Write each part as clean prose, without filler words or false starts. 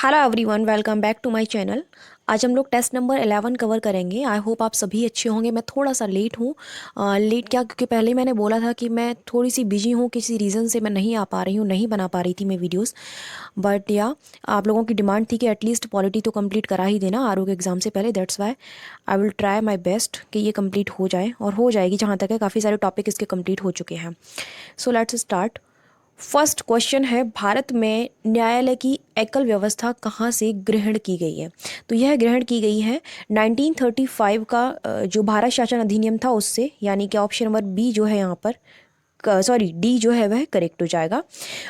Hello everyone, welcome back to my channel. आज हम लोग टेस्ट नंबर 11 कवर करेंगे। आई होप आप सभी अच्छे होंगे। मैं थोड़ा सा लेट हूँ। लेट क्या, क्योंकि पहले मैंने बोला था कि मैं थोड़ी सी बिजी हूँ, किसी रीज़न से मैं नहीं आ पा रही हूँ, नहीं बना पा रही थी मैं वीडियोस। बट या आप लोगों की डिमांड थी कि एटलीस्ट पॉलिटी तो कंप्लीट करा ही देना आर के एग्ज़ाम से पहले। That's why I will try my best कि ये कंप्लीट हो जाए, और हो जाएगी जहाँ तक है। काफ़ी सारे टॉपिक इसके कंप्लीट हो चुके हैं। So let's start. First question है, भारत में न्यायालय की एकल व्यवस्था कहाँ से ग्रहण की गई है? तो यह ग्रहण की गई है 1935 का जो भारत शासन अधिनियम था उससे, यानी कि ऑप्शन नंबर बी जो है यहाँ पर, सॉरी डी जो है वह करेक्ट हो जाएगा।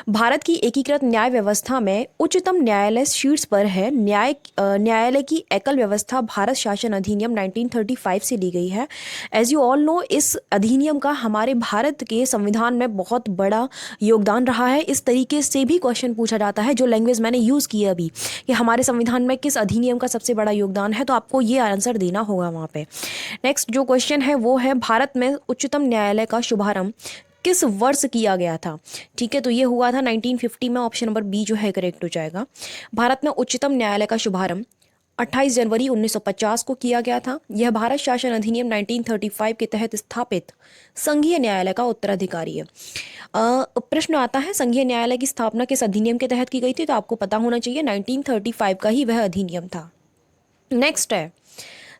भारत की एकीकृत न्याय व्यवस्था में उच्चतम न्यायालय शीर्ष पर है। न्यायालय की एकल व्यवस्था भारत शासन अधिनियम 1935 से ली गई है। एज यू ऑल नो, इस अधिनियम का हमारे भारत के संविधान में बहुत बड़ा योगदान रहा है। इस तरीके से भी क्वेश्चन पूछा जाता है, जो लैंग्वेज मैंने यूज़ की है अभी, कि हमारे संविधान में किस अधिनियम का सबसे बड़ा योगदान है, तो आपको ये आंसर देना होगा वहाँ पे। नेक्स्ट जो क्वेश्चन है वो है, भारत में उच्चतम न्यायालय का शुभारंभ किस वर्ष किया गया था? ठीक है, तो ये हुआ था 1950 में। ऑप्शन नंबर बी जो है करेक्ट हो जाएगा। भारत में उच्चतम न्यायालय का शुभारंभ 28 जनवरी 1950 को किया गया था। यह भारत शासन अधिनियम 1935 के तहत स्थापित संघीय न्यायालय का उत्तराधिकारी है। प्रश्न आता है, संघीय न्यायालय की स्थापना किस अधिनियम के तहत की गई थी? तो आपको पता होना चाहिए 1935 का ही वह अधिनियम था। नेक्स्ट है,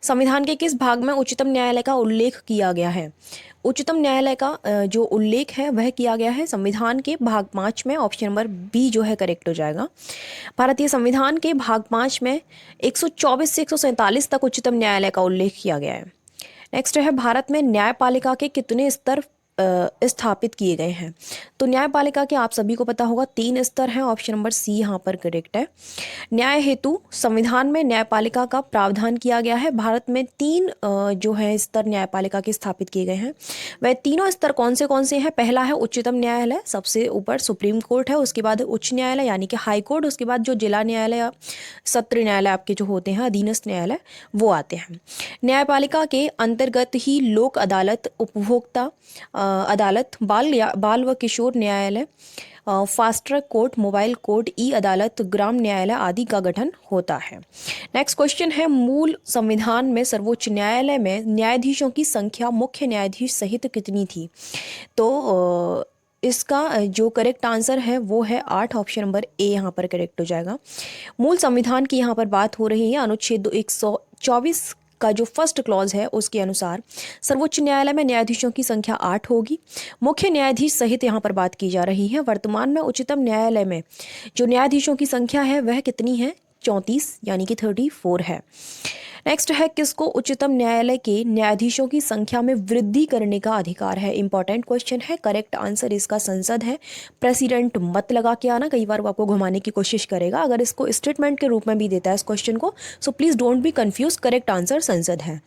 संविधान के किस भाग में उच्चतम न्यायालय का उल्लेख किया गया है? उच्चतम न्यायालय का जो उल्लेख है वह किया गया है संविधान के भाग 5 में। ऑप्शन नंबर बी जो है करेक्ट हो जाएगा। भारतीय संविधान के भाग 5 में 124 से 147 तक उच्चतम न्यायालय का उल्लेख किया गया है। नेक्स्ट है, भारत में न्यायपालिका के कितने स्तर स्थापित किए गए हैं? तो न्यायपालिका के आप सभी को पता होगा 3 स्तर हैं। ऑप्शन नंबर सी यहाँ पर करेक्ट है। न्याय हेतु संविधान में न्यायपालिका का प्रावधान किया गया है। भारत में 3 जो है स्तर न्यायपालिका के स्थापित किए गए हैं। वह तीनों स्तर कौन से हैं? पहला है उच्चतम न्यायालय, सबसे ऊपर सुप्रीम कोर्ट है, उसके बाद उच्च न्यायालय यानी कि हाई कोर्ट, उसके बाद जो जिला न्यायालय या सत्र न्यायालय आपके जो होते हैं, अधीनस्थ न्यायालय, वो आते हैं। न्यायपालिका के अंतर्गत ही लोक अदालत, उपभोक्ता अदालत, बाल व किशोर न्यायालय, fast track court, mobile court, e अदालत, ग्राम न्यायालय आदि का गठन होता है। नेक्स्ट क्वेश्चन है, मूल संविधान में सर्वोच्च न्यायालय में न्यायाधीशों की संख्या मुख्य न्यायाधीश सहित कितनी थी? तो इसका जो करेक्ट आंसर है वो है 8। ऑप्शन नंबर ए यहाँ पर करेक्ट हो जाएगा। मूल संविधान की यहाँ पर बात हो रही है। अनुच्छेद 124 का जो फर्स्ट क्लॉज है उसके अनुसार सर्वोच्च न्यायालय में न्यायाधीशों की संख्या 8 होगी। मुख्य न्यायाधीश सहित यहाँ पर बात की जा रही है। वर्तमान में उच्चतम न्यायालय में जो न्यायाधीशों की संख्या है वह कितनी है? 34 यानी कि 34 है। नेक्स्ट है, किसको उच्चतम न्यायालय के न्यायाधीशों की संख्या में वृद्धि करने का अधिकार है? इंपॉर्टेंट क्वेश्चन है। करेक्ट आंसर इसका संसद है। प्रेसिडेंट मत लगा के आना, कई बार वो आपको घुमाने की कोशिश करेगा अगर इसको स्टेटमेंट के रूप में भी देता है इस क्वेश्चन को। So please don't be confuse, correct answer संसद है।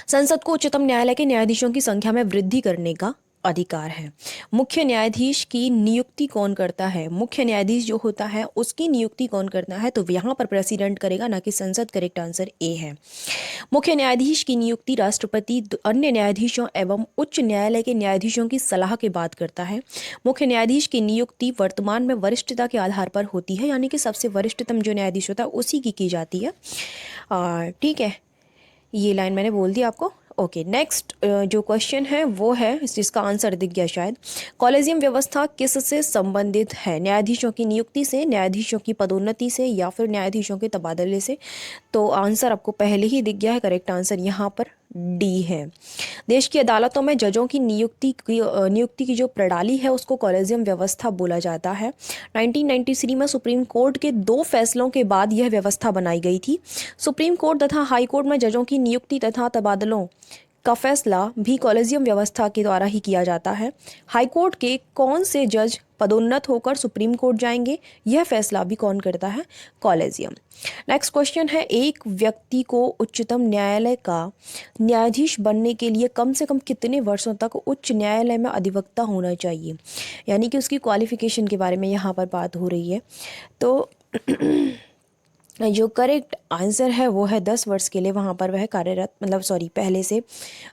संसद को उच्चतम न्यायालय के न्यायाधीशों की संख्या में वृद्धि करने का अधिकार है। मुख्य न्यायाधीश की नियुक्ति कौन करता है? मुख्य न्यायाधीश जो होता है उसकी नियुक्ति कौन करता है? तो यहाँ पर प्रेसिडेंट करेगा, ना कि संसद। करेक्ट आंसर ए है। मुख्य न्यायाधीश की नियुक्ति राष्ट्रपति अन्य न्यायाधीशों एवं उच्च न्यायालय के न्यायाधीशों की सलाह के बाद करता है। मुख्य न्यायाधीश की नियुक्ति वर्तमान में वरिष्ठता के आधार पर होती है, यानी कि सबसे वरिष्ठतम जो न्यायाधीश होता है उसी की जाती है। ठीक है, ये लाइन मैंने बोल दी आपको। ओके, नेक्स्ट जो क्वेश्चन है वो है, जिसका आंसर दिख गया शायद। कॉलेजियम व्यवस्था किससे संबंधित है? न्यायाधीशों की नियुक्ति से, न्यायाधीशों की पदोन्नति से, या फिर न्यायाधीशों के तबादले से? तो आंसर आपको पहले ही दिख गया है। करेक्ट आंसर यहाँ पर डी है। देश की अदालतों में जजों की नियुक्ति की जो प्रणाली है उसको कॉलेजियम व्यवस्था बोला जाता है। 1993 में सुप्रीम कोर्ट के 2 फैसलों के बाद यह व्यवस्था बनाई गई थी। सुप्रीम कोर्ट तथा हाई कोर्ट में जजों की नियुक्ति तथा तबादलों का फैसला भी कॉलेजियम व्यवस्था के द्वारा ही किया जाता है। हाई कोर्ट के कौन से जज पदोन्नत होकर सुप्रीम कोर्ट जाएंगे, यह फैसला भी कौन करता है? कॉलेजियम। नेक्स्ट क्वेश्चन है, एक व्यक्ति को उच्चतम न्यायालय का न्यायाधीश बनने के लिए कम से कम कितने वर्षों तक उच्च न्यायालय में अधिवक्ता होना चाहिए? यानी कि उसकी क्वालिफिकेशन के बारे में यहाँ पर बात हो रही है। तो जो करेक्ट आंसर है वो है 10 वर्ष के लिए वहाँ पर वह कार्यरत, मतलब सॉरी, पहले से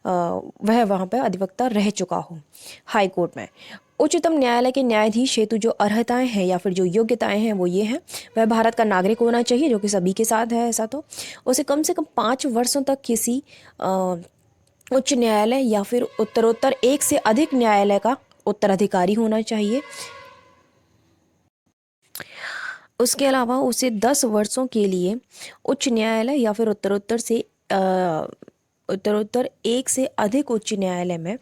वह वहाँ पर अधिवक्ता रह चुका हो हाई कोर्ट में। उच्चतम न्यायालय के न्यायाधीश हेतु जो अर्हताएं हैं या फिर जो योग्यताएं हैं वो ये हैं, वह भारत का नागरिक होना चाहिए, जो कि सभी के साथ है ऐसा। तो उसे कम से कम 5 वर्षों तक किसी अ, उच्च न्यायालय या फिर उत्तरोत्तर एक से अधिक न्यायालय का उत्तराधिकारी होना चाहिए। उसके अलावा उसे 10 वर्षों के लिए उच्च न्यायालय या फिर उत्तरोत्तर एक से अधिक उच्च न्यायालय में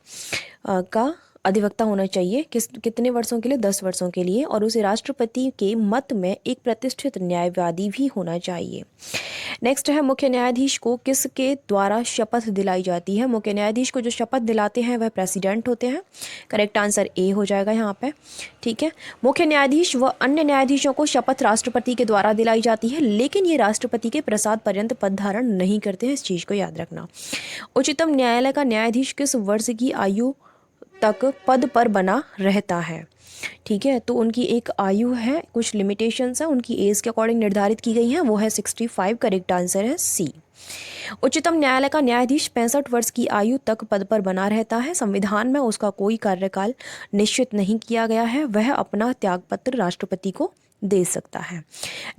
का अधिवक्ता होना चाहिए। कितने वर्षों के लिए? 10 वर्षों के लिए। और उसे राष्ट्रपति के मत में एक प्रतिष्ठित न्यायवादी भी होना चाहिए। नेक्स्ट है, मुख्य न्यायाधीश को किसके द्वारा शपथ दिलाई जाती है? मुख्य न्यायाधीश को जो शपथ दिलाते हैं वह प्रेसिडेंट होते हैं। करेक्ट आंसर ए हो जाएगा यहाँ पे। ठीक है, मुख्य न्यायाधीश व अन्य न्यायाधीशों को शपथ राष्ट्रपति के द्वारा दिलाई जाती है, लेकिन ये राष्ट्रपति के प्रसाद पर्यंत पद धारण नहीं करते हैं, इस चीज़ को याद रखना। उच्चतम न्यायालय का न्यायाधीश किस वर्ष की आयु तक पद पर बना रहता है? ठीक है, तो उनकी एक आयु है, कुछ लिमिटेशंस हैं, उनकी एज के अकॉर्डिंग निर्धारित की गई हैं, वो है 65। करेक्ट आंसर है सी। उच्चतम न्यायालय का न्यायाधीश 65 वर्ष की आयु तक पद पर बना रहता है। संविधान में उसका कोई कार्यकाल निश्चित नहीं किया गया है, वह अपना त्यागपत्र राष्ट्रपति को दे सकता है।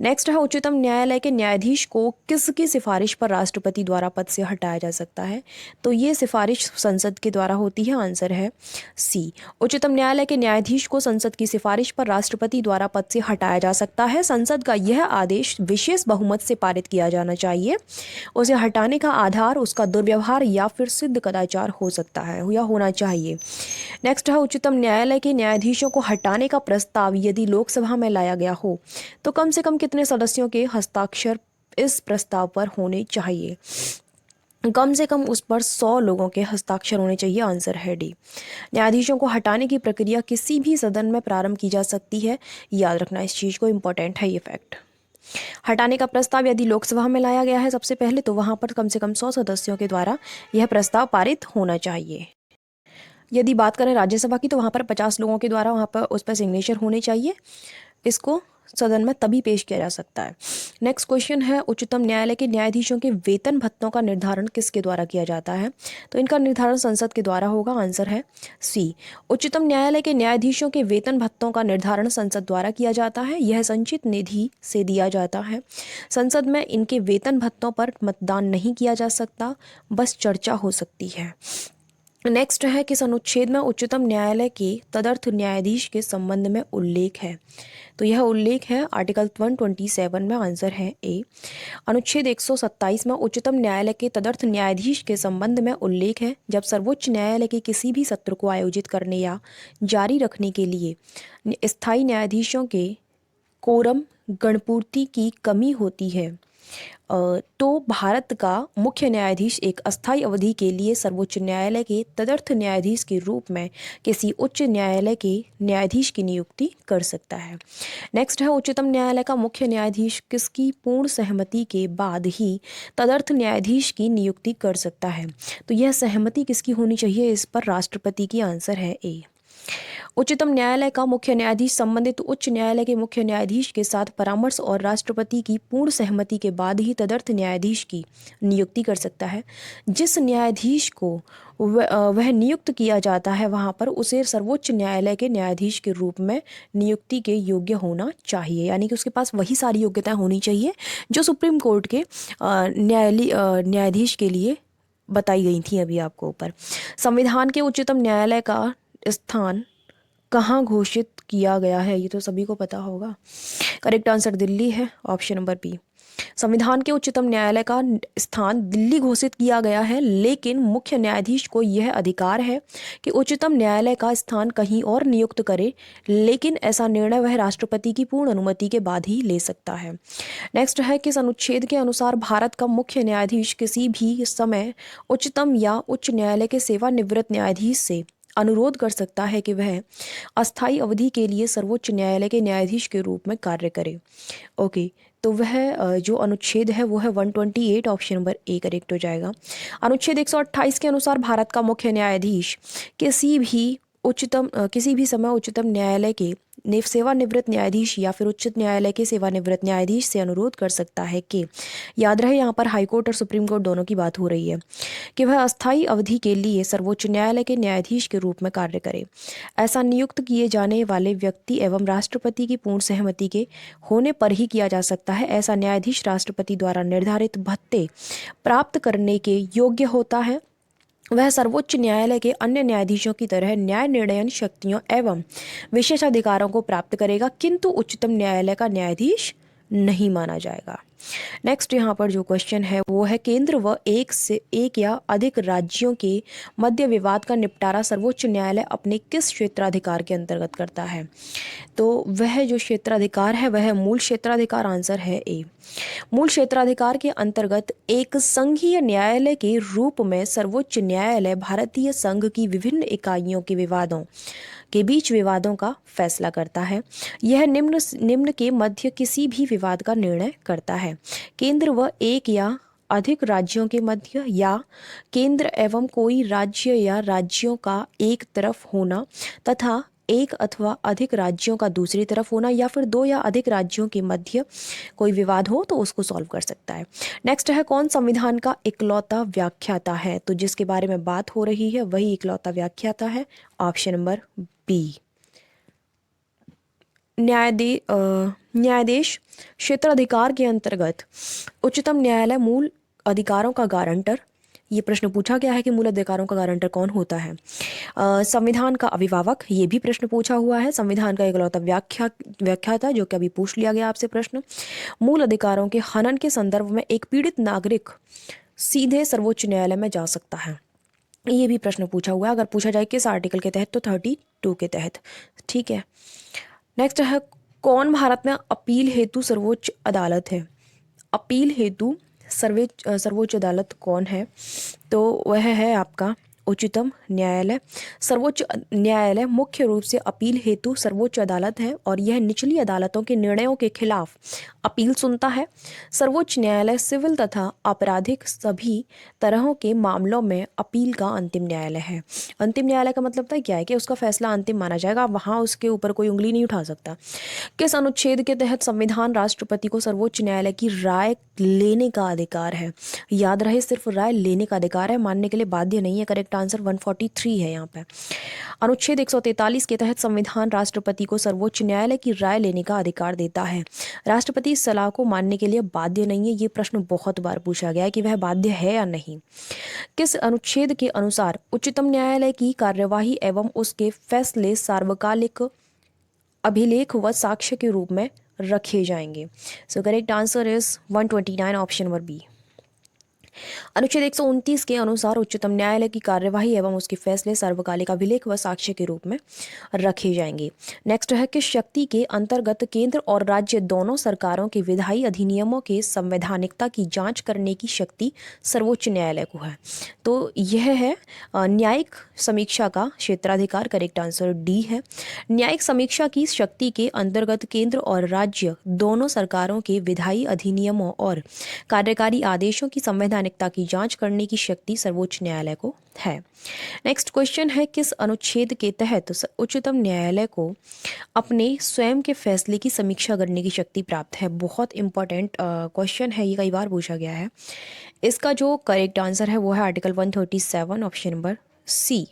नेक्स्ट है, उच्चतम न्यायालय के न्यायाधीश को किसकी सिफारिश पर राष्ट्रपति द्वारा पद से हटाया जा सकता है? तो ये सिफारिश संसद के द्वारा होती है, आंसर है सी। उच्चतम न्यायालय के न्यायाधीश को संसद की सिफारिश पर राष्ट्रपति द्वारा पद से हटाया जा सकता है। संसद का यह आदेश विशेष बहुमत से पारित किया जाना चाहिए। उसे हटाने का आधार उसका दुर्व्यवहार या फिर सिद्ध कदाचार हो सकता है या होना चाहिए। नेक्स्ट है, उच्चतम न्यायालय के न्यायाधीशों को हटाने का प्रस्ताव यदि लोकसभा में लाया गया हो तो कम से कम कितने सदस्यों के हस्ताक्षर इस प्रस्ताव पर होने चाहिए? कम से कम उस पर 100 लोगों के हस्ताक्षर होने चाहिए, आंसर है डी। न्यायाधीशों को हटाने की प्रक्रिया किसी भी सदन में प्रारंभ की जा सकती है, याद रखना इस चीज़ को, इंपॉर्टेंट है ये फैक्ट। हटाने का प्रस्ताव यदि लोकसभा में लाया गया है सबसे पहले, तो वहाँ पर कम से कम 100 सदस्यों के द्वारा यह प्रस्ताव पारित होना चाहिए। यदि बात करें राज्यसभा की, तो वहाँ पर 50 लोगों के द्वारा वहाँ पर उस पर सिग्नेचर होने चाहिए। इसको सदन में तभी पेश किया जा सकता है। नेक्स्ट क्वेश्चन है, उच्चतम न्यायालय के न्यायाधीशों के वेतन भत्तों का निर्धारण किसके द्वारा किया जाता है? तो इनका निर्धारण संसद के द्वारा होगा, आंसर है सी। उच्चतम न्यायालय के न्यायाधीशों के वेतन भत्तों का निर्धारण संसद द्वारा किया जाता है। यह संचित निधि से दिया जाता है। संसद में इनके वेतन भत्तों पर मतदान नहीं किया जा सकता, बस चर्चा हो सकती है। नेक्स्ट है, किस अनुच्छेद में उच्चतम न्यायालय के तदर्थ न्यायाधीश के संबंध में उल्लेख है? तो यह उल्लेख है आर्टिकल 127 में, आंसर है ए। अनुच्छेद 127 में उच्चतम न्यायालय के तदर्थ न्यायाधीश के संबंध में उल्लेख है, जब सर्वोच्च न्यायालय के किसी भी सत्र को आयोजित करने या जारी रखने के लिए स्थायी न्यायाधीशों के कोरम गणपूर्ति की कमी होती है, तो भारत का मुख्य न्यायाधीश एक अस्थायी अवधि के लिए सर्वोच्च न्यायालय के तदर्थ न्यायाधीश के रूप में किसी उच्च न्यायालय के न्यायाधीश की नियुक्ति कर सकता है। नेक्स्ट है, उच्चतम न्यायालय का मुख्य न्यायाधीश किसकी पूर्ण सहमति के बाद ही तदर्थ न्यायाधीश की नियुक्ति कर सकता है? तो यह सहमति किसकी होनी चाहिए? इस पर राष्ट्रपति की, आंसर है ए। उच्चतम न्यायालय का मुख्य न्यायाधीश संबंधित उच्च न्यायालय के मुख्य न्यायाधीश के साथ परामर्श और राष्ट्रपति की पूर्ण सहमति के बाद ही तदर्थ न्यायाधीश की नियुक्ति कर सकता है। जिस न्यायाधीश को वह नियुक्त किया जाता है वहाँ पर उसे सर्वोच्च न्यायालय के न्यायाधीश के रूप में नियुक्ति के योग्य होना चाहिए, यानी कि उसके पास वही सारी योग्यताएं होनी चाहिए जो सुप्रीम कोर्ट के न्यायाधीश के लिए बताई गई थी अभी आपको ऊपर। संविधान के उच्चतम न्यायालय का स्थान कहाँ घोषित किया गया है? ये तो सभी को पता होगा। करेक्ट आंसर दिल्ली है, ऑप्शन नंबर बी। संविधान के उच्चतम न्यायालय का स्थान दिल्ली घोषित किया गया है, लेकिन मुख्य न्यायाधीश को यह अधिकार है कि उच्चतम न्यायालय का स्थान कहीं और नियुक्त करे, लेकिन ऐसा निर्णय वह राष्ट्रपति की पूर्ण अनुमति के बाद ही ले सकता है। नेक्स्ट है, किस अनुच्छेद के अनुसार भारत का मुख्य न्यायाधीश किसी भी समय उच्चतम या उच्च न्यायालय के सेवानिवृत्त न्यायाधीश से अनुरोध कर सकता है कि वह अस्थायी अवधि के लिए सर्वोच्च न्यायालय के न्यायाधीश के रूप में कार्य करे? ओके, तो वह जो अनुच्छेद है वो है 128, ऑप्शन नंबर ए करेक्ट हो जाएगा। अनुच्छेद 128 के अनुसार भारत का मुख्य न्यायाधीश किसी भी समय उच्चतम न्यायालय के सेवानिवृत्त न्यायाधीश या फिर उच्च न्यायालय के सेवानिवृत्त न्यायाधीश से अनुरोध कर सकता है कि, याद रहे यहाँ पर हाई कोर्ट और सुप्रीम कोर्ट दोनों की बात हो रही है, कि वह अस्थायी अवधि के लिए सर्वोच्च न्यायालय के न्यायाधीश के रूप में कार्य करे। ऐसा नियुक्त किए जाने वाले व्यक्ति एवं राष्ट्रपति की पूर्ण सहमति के होने पर ही किया जा सकता है। ऐसा न्यायाधीश राष्ट्रपति द्वारा निर्धारित भत्ते प्राप्त करने के योग्य होता है। वह सर्वोच्च न्यायालय के अन्य न्यायाधीशों की तरह न्याय निर्णयन शक्तियों एवं विशेषाधिकारों को प्राप्त करेगा, किंतु उच्चतम न्यायालय का न्यायाधीश नहीं माना जाएगा। नेक्स्ट यहाँ पर जो क्वेश्चन है वो है, केंद्र व एक या अधिक राज्यों के मध्य विवाद का निपटारा सर्वोच्च न्यायालय अपने किस क्षेत्राधिकार के अंतर्गत करता है? तो वह जो क्षेत्राधिकार है वह मूल क्षेत्राधिकार, आंसर है ए। मूल क्षेत्राधिकार के अंतर्गत एक संघीय न्यायालय के रूप में सर्वोच्च न्यायालय भारतीय संघ की विभिन्न इकाइयों के विवादों के बीच विवादों का फैसला करता है। यह निम्न के मध्य किसी भी विवाद का निर्णय करता है। केंद्र व एक या अधिक राज्यों के मध्य, या केंद्र एवं कोई राज्य या राज्यों का एक तरफ होना तथा एक अथवा अधिक राज्यों का दूसरी तरफ होना, या फिर दो या अधिक राज्यों के मध्य कोई विवाद हो तो उसको सॉल्व कर सकता है। नेक्स्ट है, कौन संविधान का इकलौता व्याख्याता है? तो जिसके बारे में बात हो रही है वही इकलौता व्याख्याता है, ऑप्शन नंबर बी। न्यायाधीश क्षेत्राधिकार के अंतर्गत उच्चतम न्यायालय मूल अधिकारों का गारंटर, ये प्रश्न पूछा गया है कि मूल अधिकारों का गारंटर कौन होता है। संविधान का अभिभावक, ये भी प्रश्न पूछा हुआ है। संविधान का इकलौता व्याख्याता, जो कि अभी पूछ लिया गया आपसे प्रश्न। मूल अधिकारों के हनन के संदर्भ में एक पीड़ित नागरिक सीधे सर्वोच्च न्यायालय में जा सकता है, ये भी प्रश्न पूछा हुआ है। अगर पूछा जाए किस आर्टिकल के तहत, तो 32 के तहत। ठीक है। नेक्स्ट है, कौन भारत में अपील हेतु सर्वोच्च अदालत है? अपील हेतु सर्वोच्च अदालत कौन है? तो वह है आपका उच्चतम न्यायालय। सर्वोच्च न्यायालय मुख्य रूप से अपील हेतु सर्वोच्च अदालत है और यह निचली अदालतों के निर्णयों के खिलाफ अपील सुनता है। सर्वोच्च न्यायालय सिविल तथा आपराधिक सभी तरहों के मामलों में अपील का अंतिम न्यायालय है। अंतिम न्यायालय का मतलब था क्या है कि उसका फैसला अंतिम माना जाएगा, वहाँ उसके ऊपर कोई उंगली नहीं उठा सकता। किस अनुच्छेद के तहत संविधान राष्ट्रपति को सर्वोच्च न्यायालय की राय लेने का अधिकार है? याद रहे, सिर्फ राय लेने का अधिकार है, मानने के लिए बाध्य नहीं है। करेक्ट आंसर 143 है यहाँ पे। अनुच्छेद 143 के तहत संविधान राष्ट्रपति को सर्वोच्च न्यायालय की राय लेने का अधिकार देता है। राष्ट्रपति इस सलाह को मानने के लिए बाध्य नहीं है। ये प्रश्न बहुत बार पूछा गया है कि वह बाध्य है या नहीं। किस अनुच्छेद के अनुसार उच्चतम न्यायालय की कार्यवाही एवं उसके फैसले सार्वकालिक अभिलेख व साक्ष्य के रूप में रखे जाएंगे? So correct answer is 129, option number B. अनुच्छेद 129 के अनुसार उच्चतम न्यायालय की कार्यवाही एवं उसके फैसले सार्वकालिक अभिलेख व साक्ष्य के रूप में रखे जाएंगे। नेक्स्ट है, किस शक्ति के अंतर्गत केंद्र और राज्य दोनों सरकारों के विधायी अधिनियमों के संवैधानिकता की जांच करने की शक्ति सर्वोच्च न्यायालय को है? तो यह है न्यायिक समीक्षा का क्षेत्राधिकार। करेक्ट आंसर डी है। न्यायिक समीक्षा की शक्ति के अंतर्गत केंद्र और राज्य दोनों सरकारों के विधायी अधिनियमों और कार्यकारी आदेशों की संवैधानिकता की जांच करने की शक्ति सर्वोच्च न्यायालय को है। नेक्स्ट क्वेश्चन है, किस अनुच्छेद के तहत उच्चतम न्यायालय को अपने स्वयं के फैसले की समीक्षा करने की शक्ति प्राप्त है? बहुत इंपॉर्टेंट क्वेश्चन है, ये कई बार पूछा गया है। इसका जो करेक्ट आंसर है वो है article 137, option number C.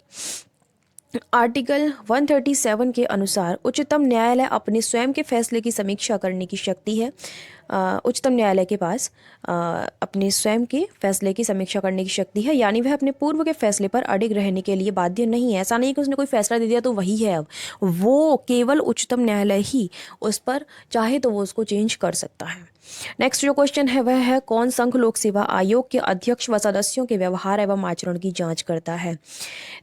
Article 137 के अनुसार उच्चतम न्यायालय अपने स्वयं के फैसले की समीक्षा करने की शक्ति है। उच्चतम न्यायालय के पास अपने स्वयं के फैसले की समीक्षा करने की शक्ति है, यानी वह अपने पूर्व के फैसले पर अडिग रहने के लिए बाध्य नहीं है। ऐसा नहीं कि उसने कोई फैसला दे दिया तो वही है, अब वो केवल उच्चतम न्यायालय ही उस पर चाहे तो वो उसको चेंज कर सकता है। नेक्स्ट जो क्वेश्चन है वह है, कौन संघ लोक सेवा आयोग के अध्यक्ष व सदस्यों के व्यवहार एवं आचरण की जांच करता है?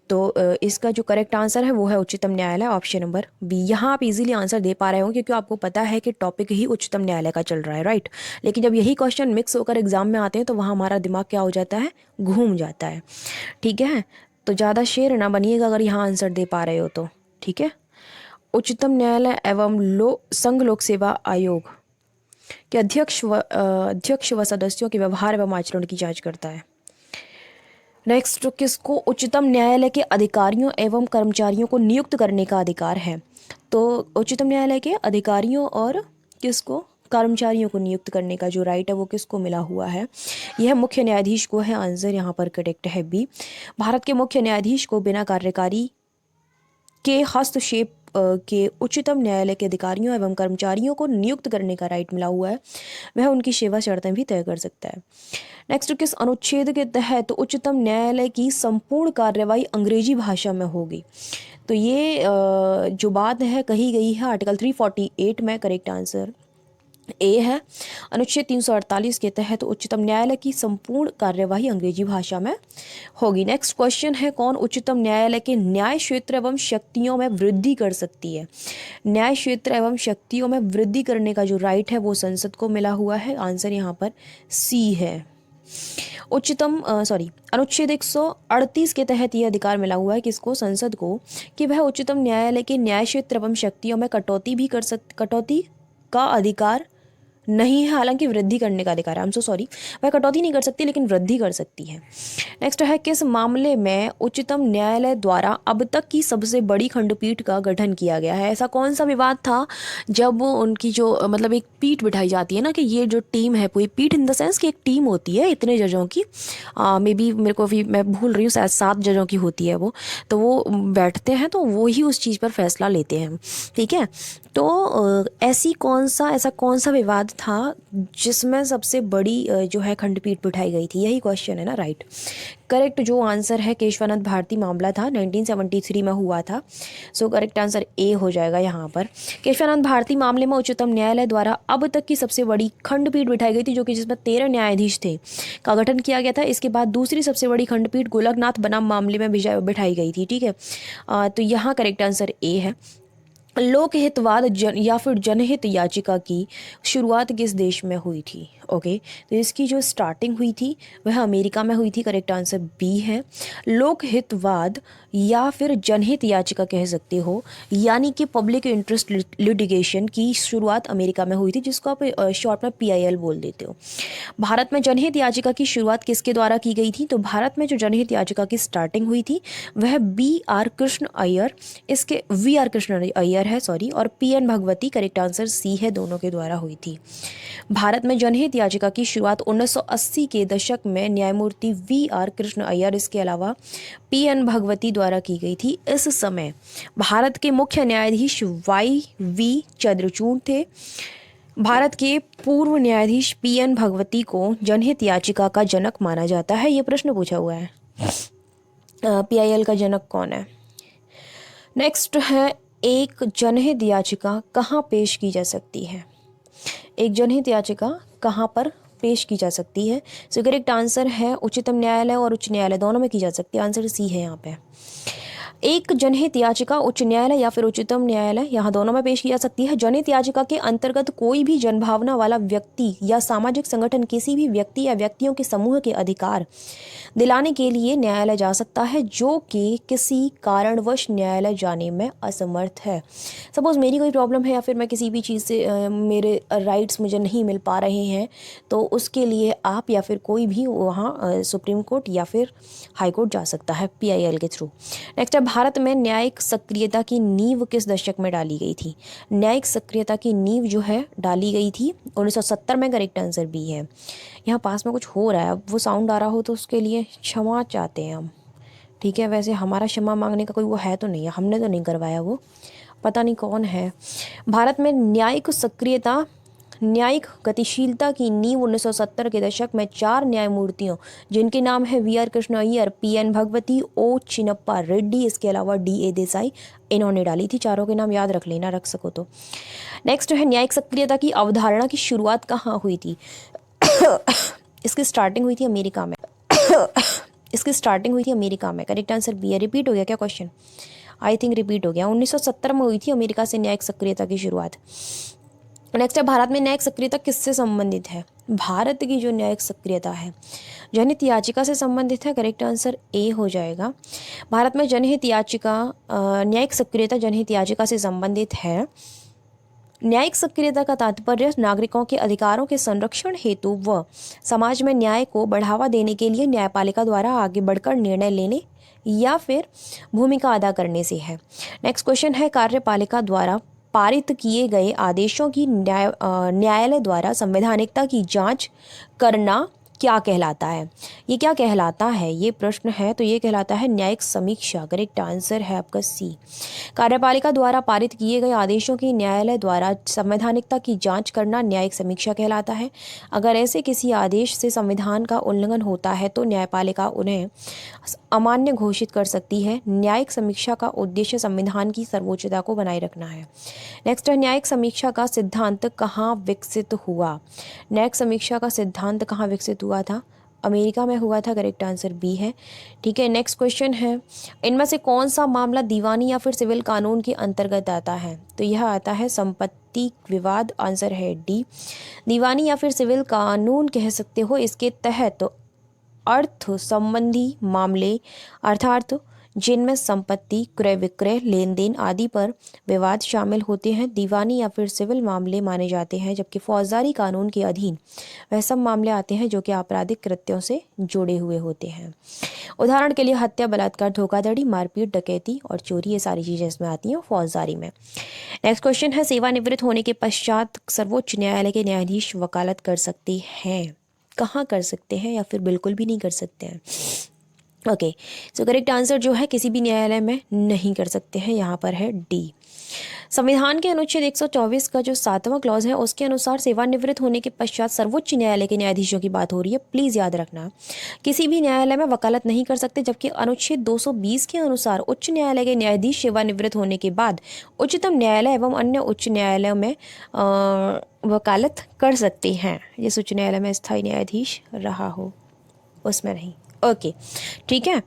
तो इसका जो करेक्ट आंसर है वो है उच्चतम न्यायालय, ऑप्शन नंबर बी। यहाँ आप इजीली आंसर दे पा रहे हो क्योंकि आपको पता है कि टॉपिक ही उच्चतम न्यायालय का चल रहा है, राइट। लेकिन जब यही क्वेश्चन मिक्स होकर एग्जाम में आते हैं तो वहाँ हमारा दिमाग क्या हो जाता है, घूम जाता है। ठीक है, तो ज़्यादा शेर ना बनिएगा अगर यहाँ आंसर दे पा रहे हो तो। ठीक है, उच्चतम न्यायालय एवं संघ लोक सेवा आयोग के अध्यक्ष व सदस्यों के व्यवहार एवं आचरण की जांच करता है। नेक्स्ट, किसको उच्चतम न्यायालय के अधिकारियों एवं कर्मचारियों को नियुक्त करने का अधिकार है? तो उच्चतम न्यायालय के अधिकारियों और किसको, कर्मचारियों को नियुक्त करने का जो राइट है वो किसको मिला हुआ है? यह मुख्य न्यायाधीश को है। आंसर यहाँ पर करेक्ट है बी। भारत के मुख्य न्यायाधीश को बिना कार्यकारी के हस्तक्षेप के उच्चतम न्यायालय के अधिकारियों एवं कर्मचारियों को नियुक्त करने का राइट मिला हुआ है। वह उनकी सेवा शर्तें भी तय कर सकता है। नेक्स्ट, किस अनुच्छेद के तहत उच्चतम न्यायालय की संपूर्ण कार्यवाही अंग्रेजी भाषा में होगी? तो ये जो बात है कही गई है आर्टिकल 348 में। करेक्ट आंसर ए है। अनुच्छेद 348 के तहत उच्चतम न्यायालय की संपूर्ण कार्यवाही अंग्रेजी भाषा में होगी। नेक्स्ट क्वेश्चन है, कौन उच्चतम न्यायालय के न्याय क्षेत्र एवं शक्तियों में वृद्धि कर सकती है? न्याय क्षेत्र एवं शक्तियों में वृद्धि करने का जो राइट है वो संसद को मिला हुआ है। आंसर यहाँ पर सी है। अनुच्छेद 138 के तहत यह अधिकार मिला हुआ है किसको? संसद को, कि वह उच्चतम न्यायालय के न्याय क्षेत्र एवं शक्तियों में कटौती का अधिकार नहीं है, हालांकि वृद्धि करने का अधिकार है। वह कटौती नहीं कर सकती लेकिन वृद्धि कर सकती है। नेक्स्ट है, किस मामले में उच्चतम न्यायालय द्वारा अब तक की सबसे बड़ी खंडपीठ का गठन किया गया है? ऐसा कौन सा विवाद था जब उनकी जो मतलब एक पीठ बिठाई जाती है ना, कि ये जो टीम है, पूरी पीठ इन द सेंस कि एक टीम होती है इतने जजों की, मे बी मेरे को भी, मैं भूल रही हूँ, शायद 7 जजों की होती है वो, तो वो बैठते हैं तो वो ही उस चीज़ पर फैसला लेते हैं। ठीक है, तो ऐसा कौन सा विवाद था जिसमें सबसे बड़ी जो है खंडपीठ बिठाई गई थी? यही क्वेश्चन है ना, राइट। करेक्ट जो आंसर है केशवानंद भारती मामला था, 1973 में हुआ था। सो करेक्ट आंसर ए हो जाएगा यहाँ पर। केशवानंद भारती मामले में उच्चतम न्यायालय द्वारा अब तक की सबसे बड़ी खंडपीठ बिठाई गई थी, जो कि जिसमें 13 न्यायाधीश थे का गठन किया गया था। इसके बाद दूसरी सबसे बड़ी खंडपीठ गोलकनाथ बनाम मामले में बिठाई गई थी। ठीक है, तो यहाँ करेक्ट आंसर ए है। लोकहितवाद या फिर जनहित याचिका की शुरुआत किस देश में हुई थी? ओके, तो इसकी जो स्टार्टिंग हुई थी वह अमेरिका में हुई थी। करेक्ट आंसर बी है। लोकहितवाद या फिर जनहित याचिका कह सकते हो, यानी कि पब्लिक इंटरेस्ट लिटिगेशन की शुरुआत अमेरिका में हुई थी, जिसको आप शॉर्ट में PIL बोल देते हो। भारत में जनहित याचिका की शुरुआत किसके द्वारा की गई थी? तो भारत में जो जनहित याचिका की स्टार्टिंग हुई थी वह VR कृष्ण अय्यर है और PN Bhagwati, correct answer C है, दोनों के द्वारा हुई थी। भारत में जनहित याचिका की शुरुआत 1980 के दशक में न्यायमूर्ति VR कृष्ण अय्यर, इसके अलावा PN भगवती द्वारा की गई थी। इस समय भारत के मुख्य न्यायाधीश YV चंद्रचूड़ थे। भारत के पूर्व न्यायाधीश PN भगवती को जनहित याचिका का जनक माना जाता है। ये प्रश्न पूछा हुआ है, PIL का जनक कौन है? नेक्स्ट है, एक जनहित याचिका कहाँ पेश की जा सकती है? एक जनहित याचिका कहाँ पर पेश की जा सकती है? सो करेक्ट आंसर है उच्चतम न्यायालय और उच्च न्यायालय दोनों में की जा सकती है। आंसर सी है यहाँ पे। एक जनहित याचिका उच्च न्यायालय या फिर उच्चतम न्यायालय, यहाँ दोनों में पेश की जा सकती है। जनहित याचिका के अंतर्गत कोई भी जनभावना वाला व्यक्ति या सामाजिक संगठन किसी भी व्यक्ति या व्यक्तियों के समूह के अधिकार दिलाने के लिए न्यायालय जा सकता है, जो कि किसी कारणवश न्यायालय जाने में असमर्थ है। सपोज मेरी कोई प्रॉब्लम है या फिर मैं किसी भी चीज़ से मेरे राइट्स मुझे नहीं मिल पा रहे हैं, तो उसके लिए आप या फिर कोई भी वहाँ सुप्रीम कोर्ट या फिर हाई कोर्ट जा सकता है PIL के थ्रू। नेक्स्ट है, भारत में न्यायिक सक्रियता की नींव किस दशक में डाली गई थी? न्यायिक सक्रियता की नींव जो है डाली गई थी 1970 में। करेक्ट आंसर बी है। यहाँ पास में कुछ हो रहा है, अब वो साउंड आ रहा हो तो उसके लिए क्षमा चाहते हैं हम। ठीक है, वैसे हमारा क्षमा मांगने का कोई वो है तो नहीं है, हमने तो नहीं करवाया, वो पता नहीं कौन है। भारत में न्यायिक गतिशीलता की नींव 1970 के दशक में 4 न्यायमूर्तियों, जिनके नाम है VR Krishna Iyer, PN Bhagwati, O Chinnappa Reddy, इसके अलावा DA देसाई, इन्होंने डाली थी। चारों के नाम याद रख लेना, रख सको तो। नेक्स्ट है, न्यायिक सक्रियता की अवधारणा की शुरुआत कहाँ हुई थी? इसकी स्टार्टिंग हुई थी अमेरिका में। करेक्ट आंसर बी है। रिपीट हो गया क्या क्वेश्चन? आई थिंक रिपीट हो गया। 1970 में हुई थी अमेरिका से न्यायिक सक्रियता की शुरुआत। नेक्स्ट है, भारत में न्यायिक सक्रियता किससे संबंधित है? भारत की जो न्यायिक सक्रियता है जनहित याचिका से संबंधित है। करेक्ट आंसर ए हो जाएगा। भारत में न्यायिक सक्रियता जनहित याचिका से संबंधित है। न्यायिक सक्रियता का तात्पर्य नागरिकों के अधिकारों के संरक्षण हेतु व समाज में न्याय को बढ़ावा देने के लिए न्यायपालिका द्वारा आगे बढ़कर निर्णय लेने या फिर भूमिका अदा करने से है। नेक्स्ट क्वेश्चन है, कार्यपालिका द्वारा पारित किए गए आदेशों की न्यायालय द्वारा संवैधानिकता की जांच करना क्या कहलाता है? ये क्या कहलाता है, ये प्रश्न है, तो ये कहलाता है न्यायिक समीक्षा। करेक्ट आंसर है आपका सी। कार्यपालिका द्वारा पारित किए गए आदेशों की न्यायालय द्वारा संवैधानिकता की जांच करना न्यायिक समीक्षा कहलाता है। अगर ऐसे किसी आदेश से संविधान का उल्लंघन होता है तो न्यायपालिका उन्हें अमान्य घोषित कर सकती है। न्यायिक समीक्षा का उद्देश्य संविधान की सर्वोच्चता को बनाए रखना है। नेक्स्ट है, न्यायिक समीक्षा का सिद्धांत कहाँ विकसित हुआ? न्यायिक समीक्षा का सिद्धांत कहाँ विकसित हुआ था? अमेरिका में हुआ था। करेक्ट आंसर बी है। ठीक है, नेक्स्ट क्वेश्चन है, इनमें से कौन सा मामला दीवानी या फिर सिविल कानून के अंतर्गत आता है? तो यह आता है संपत्ति विवाद। आंसर है डी। दीवानी या फिर सिविल कानून कह सकते हो, इसके तहत अर्थ संबंधी मामले अर्थात जिनमें संपत्ति, क्रय विक्रय, लेन देन आदि पर विवाद शामिल होते हैं, दीवानी या फिर सिविल मामले माने जाते हैं। जबकि फौजदारी कानून के अधीन वह सब मामले आते हैं जो कि आपराधिक कृत्यों से जुड़े हुए होते हैं। उदाहरण के लिए हत्या, बलात्कार, धोखाधड़ी, मारपीट, डकैती और चोरी, ये सारी चीज़ें इसमें आती हैं फौजदारी में। नेक्स्ट क्वेश्चन है, सेवानिवृत्त होने के पश्चात सर्वोच्च न्यायालय के न्यायाधीश वकालत कर सकते हैं? कहाँ कर सकते हैं या फिर बिल्कुल भी नहीं कर सकते हैं? ओके, सो करेक्ट आंसर जो है किसी भी न्यायालय में नहीं कर सकते हैं, यहाँ पर है डी। संविधान के अनुच्छेद 124 का जो 7वां क्लॉज है उसके अनुसार सेवानिवृत्त होने के पश्चात सर्वोच्च न्यायालय के न्यायाधीशों की बात हो रही है। प्लीज़ याद रखना, किसी भी न्यायालय में वकालत नहीं कर सकते। जबकि अनुच्छेद 220 के अनुसार उच्च न्यायालय के न्यायाधीश सेवानिवृत्त होने के बाद उच्चतम न्यायालय एवं अन्य उच्च न्यायालयों में वकालत कर सकते हैं, जिस उच्च न्यायालय में स्थायी न्यायाधीश रहा हो उसमें नहीं। ओके, ठीक है।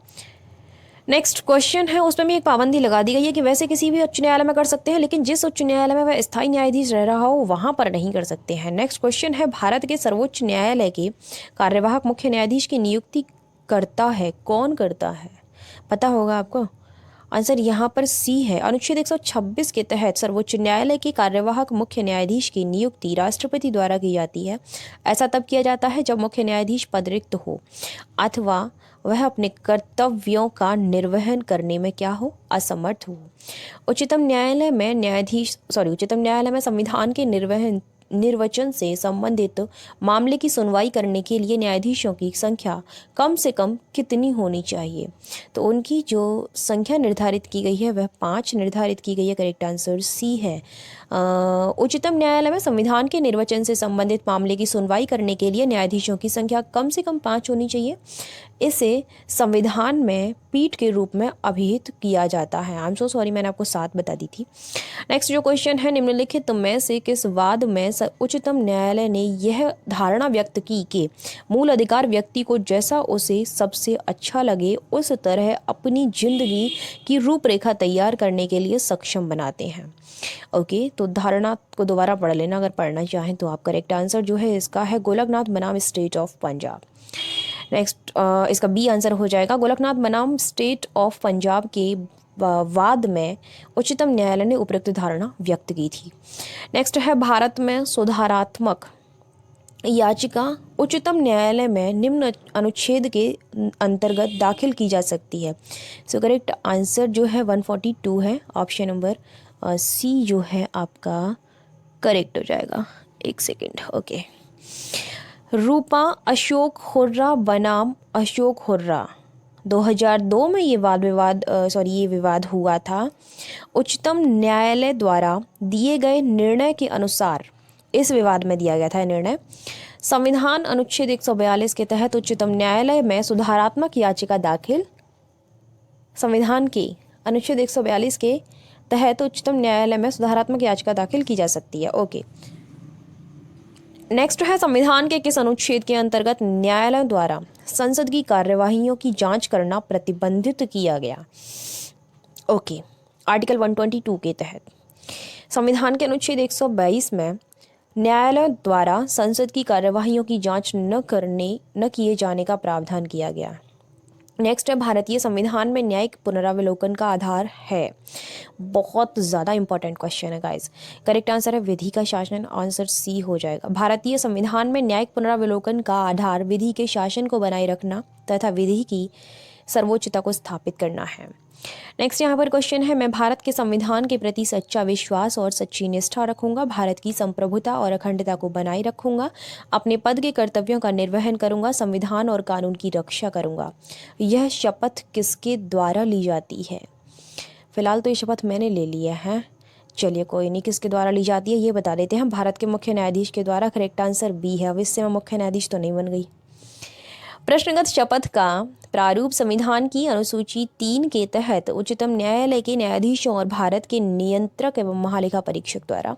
नेक्स्ट क्वेश्चन है, उसमें भी एक पाबंदी लगा दी गई है कि वैसे किसी भी उच्च न्यायालय में कर सकते हैं, लेकिन जिस उच्च न्यायालय में वह स्थायी न्यायाधीश रह रहा हो वहां पर नहीं कर सकते हैं। नेक्स्ट क्वेश्चन है, भारत के सर्वोच्च न्यायालय के कार्यवाहक मुख्य न्यायाधीश की नियुक्ति करता है, कौन करता है? पता होगा आपको। आंसर यहाँ पर सी है। अनुच्छेद 126 के तहत सर्वोच्च न्यायालय के कार्यवाहक मुख्य न्यायाधीश की नियुक्ति राष्ट्रपति द्वारा की जाती है। ऐसा तब किया जाता है जब मुख्य न्यायाधीश पदरिक्त हो अथवा वह अपने कर्तव्यों का निर्वहन करने में क्या हो, असमर्थ हो। उच्चतम न्यायालय में संविधान के निर्वचन से संबंधित मामले की सुनवाई करने के लिए न्यायाधीशों की संख्या कम से कम कितनी होनी चाहिए? तो उनकी जो संख्या निर्धारित की गई है वह 5 निर्धारित की गई है। करेक्ट आंसर सी है। उच्चतम न्यायालय में संविधान के निर्वचन से संबंधित मामले की सुनवाई करने के लिए न्यायाधीशों की संख्या कम से कम 5 होनी चाहिए। इसे संविधान में पीठ के रूप में अभिहित किया जाता है। आई एम सो सॉरी, मैंने आपको 7 बता दी थी। नेक्स्ट जो क्वेश्चन है, निम्नलिखित में से किस वाद में उच्चतम न्यायालय ने यह धारणा व्यक्त की कि मूल अधिकार व्यक्ति को जैसा उसे सबसे अच्छा लगे उस तरह अपनी जिंदगी की रूपरेखा तैयार करने के लिए सक्षम बनाते हैं? ओके, तो धारणा को दोबारा पढ़ लेना अगर पढ़ना चाहें तो आप। करेक्ट आंसर जो है इसका है गोलकनाथ बनाम स्टेट ऑफ पंजाब। नेक्स्ट इसका बी आंसर हो जाएगा। गोलकनाथ बनाम स्टेट ऑफ पंजाब के वाद में उच्चतम न्यायालय ने उपरोक्त धारणा व्यक्त की थी। नेक्स्ट है, भारत में सुधारात्मक याचिका उच्चतम न्यायालय में निम्न अनुच्छेद के अंतर्गत दाखिल की जा सकती है। सो करेक्ट आंसर जो है 142 है। ऑप्शन नंबर सी जो है आपका करेक्ट हो जाएगा। एक सेकेंड। ओके, रूपा अशोक हुर्रा बनाम अशोक हुर्रा 2002 में ये विवाद हुआ था। उच्चतम न्यायालय द्वारा दिए गए निर्णय के अनुसार इस विवाद में दिया गया था निर्णय। संविधान अनुच्छेद 142 के तहत उच्चतम न्यायालय में सुधारात्मक याचिका दाखिल संविधान के अनुच्छेद 142 के तहत उच्चतम न्यायालय में सुधारात्मक याचिका दाखिल की जा सकती है। ओके, नेक्स्ट है, संविधान के किस अनुच्छेद के अंतर्गत न्यायालय द्वारा संसद की कार्यवाहियों की जांच करना प्रतिबंधित किया गया? ओके, आर्टिकल 122 के तहत संविधान के अनुच्छेद 122 में न्यायालय द्वारा संसद की कार्यवाहियों की जांच न किए जाने का प्रावधान किया गया। नेक्स्ट है, भारतीय संविधान में न्यायिक पुनरावलोकन का आधार है। बहुत ज़्यादा इंपॉर्टेंट क्वेश्चन है गाइस। करेक्ट आंसर है विधि का शासन। आंसर सी हो जाएगा। भारतीय संविधान में न्यायिक पुनरावलोकन का आधार विधि के शासन को बनाए रखना तथा विधि की सर्वोच्चता को स्थापित करना है। नेक्स्ट यहाँ पर क्वेश्चन है, मैं भारत के संविधान के प्रति सच्चा विश्वास और सच्ची निष्ठा रखूंगा, भारत की संप्रभुता और अखंडता को बनाए रखूंगा, अपने पद के कर्तव्यों का निर्वहन करूंगा, संविधान और कानून की रक्षा करूंगा। यह शपथ किसके द्वारा ली जाती है? फिलहाल तो ये शपथ मैंने ले लिया है, चलिए कोई नहीं, किसके द्वारा ली जाती है ये बता देते हैं। भारत के मुख्य न्यायाधीश के द्वारा। करेक्ट आंसर बी है। अब इससे मैं मुख्य न्यायाधीश तो नहीं बन गई। प्रश्नगत शपथ का प्रारूप संविधान की अनुसूची 3 के तहत उच्चतम न्यायालय के न्यायाधीशों और भारत के नियंत्रक एवं महालेखा परीक्षक द्वारा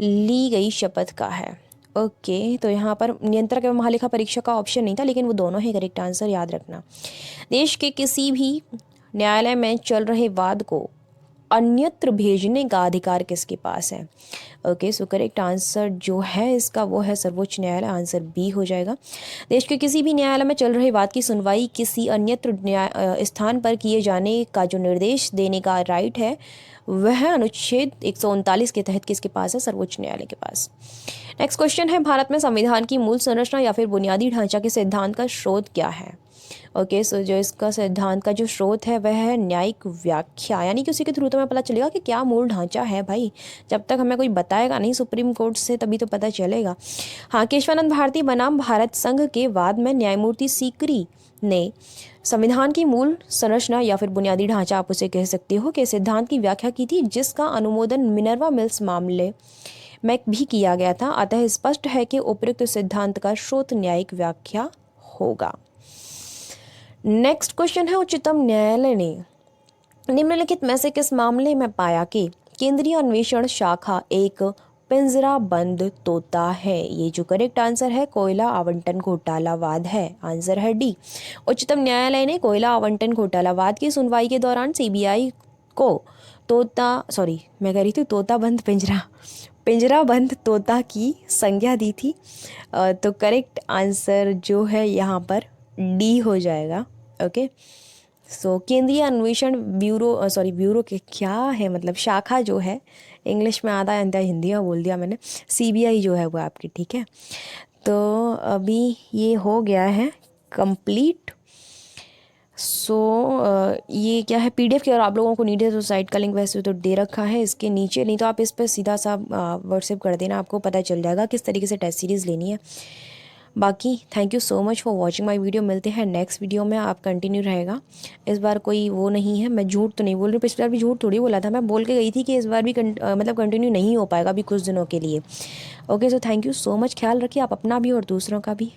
ली गई शपथ का है। ओके, तो यहाँ पर नियंत्रक एवं महालेखा परीक्षक का ऑप्शन नहीं था, लेकिन वो दोनों ही करेक्ट आंसर, याद रखना। देश के किसी भी न्यायालय में चल रहे वाद को अन्यत्र भेजने का अधिकार किसके पास है? ओके, सो करेक्ट आंसर जो है इसका वो है सर्वोच्च न्यायालय। आंसर बी हो जाएगा। देश के किसी भी न्यायालय में चल रहे वाद की सुनवाई किसी अन्यत्र स्थान पर किए जाने का जो निर्देश देने का राइट है वह अनुच्छेद 139 के तहत किसके पास है? सर्वोच्च न्यायालय के पास। नेक्स्ट क्वेश्चन है, भारत में संविधान की मूल संरचना या फिर बुनियादी ढांचा के सिद्धांत का स्रोत क्या है? ओके, सो जो इसका सिद्धांत का जो स्रोत है वह है न्यायिक व्याख्या, यानी कि उसी के थ्रू तो हमें पता चलेगा कि क्या मूल ढांचा है भाई। जब तक हमें कोई बताएगा नहीं सुप्रीम कोर्ट से तभी तो पता चलेगा। हाँ, केशवानंद भारती बनाम भारत संघ के वाद में न्यायमूर्ति सीकरी ने संविधान की मूल संरचना या फिर बुनियादी ढांचा, आप उसे कह सकते हो, के सिद्धांत की व्याख्या की थी, जिसका अनुमोदन मिनर्वा मिल्स मामले में भी किया गया था। अतः स्पष्ट है कि उपयुक्त सिद्धांत का स्रोत न्यायिक व्याख्या होगा। नेक्स्ट क्वेश्चन है, उच्चतम न्यायालय ने निम्नलिखित में से किस मामले में पाया कि केंद्रीय अन्वेषण शाखा एक पिंजराबंद तोता है? ये जो करेक्ट आंसर है कोयला आवंटन घोटाला वाद है। आंसर है डी। उच्चतम न्यायालय ने कोयला आवंटन घोटाला वाद की सुनवाई के दौरान सीबीआई को पिंजराबंद तोता की संज्ञा दी थी। तो करेक्ट आंसर जो है यहाँ पर डी हो जाएगा। ओके, सो केंद्रीय अन्वेषण ब्यूरो के क्या है मतलब शाखा जो है, इंग्लिश में आधा अंधा हिंदी में बोल दिया मैंने, सीबीआई जो है वो आपकी, ठीक है। तो अभी ये हो गया है कंप्लीट। सो ये क्या है पीडीएफ की, और आप लोगों को नीड है तो साइट का लिंक वैसे तो दे रखा है इसके नीचे, नहीं तो आप इस पर सीधा सा व्हाट्सएप कर देना, आपको पता चल जाएगा किस तरीके से टेस्ट सीरीज़ लेनी है। बाकी thank you so much for watching my video. मिलते हैं नेक्स्ट वीडियो में, आप कंटिन्यू रहेगा। इस बार कोई वो नहीं है, मैं झूठ तो नहीं बोल रही हूँ, पिछली बार भी झूठ थोड़ी बोला था, मैं बोल के गई थी कि इस बार भी मतलब कंटिन्यू नहीं हो पाएगा अभी कुछ दिनों के लिए। Okay, so thank you so much, ख्याल रखिए आप अपना भी और दूसरों का भी।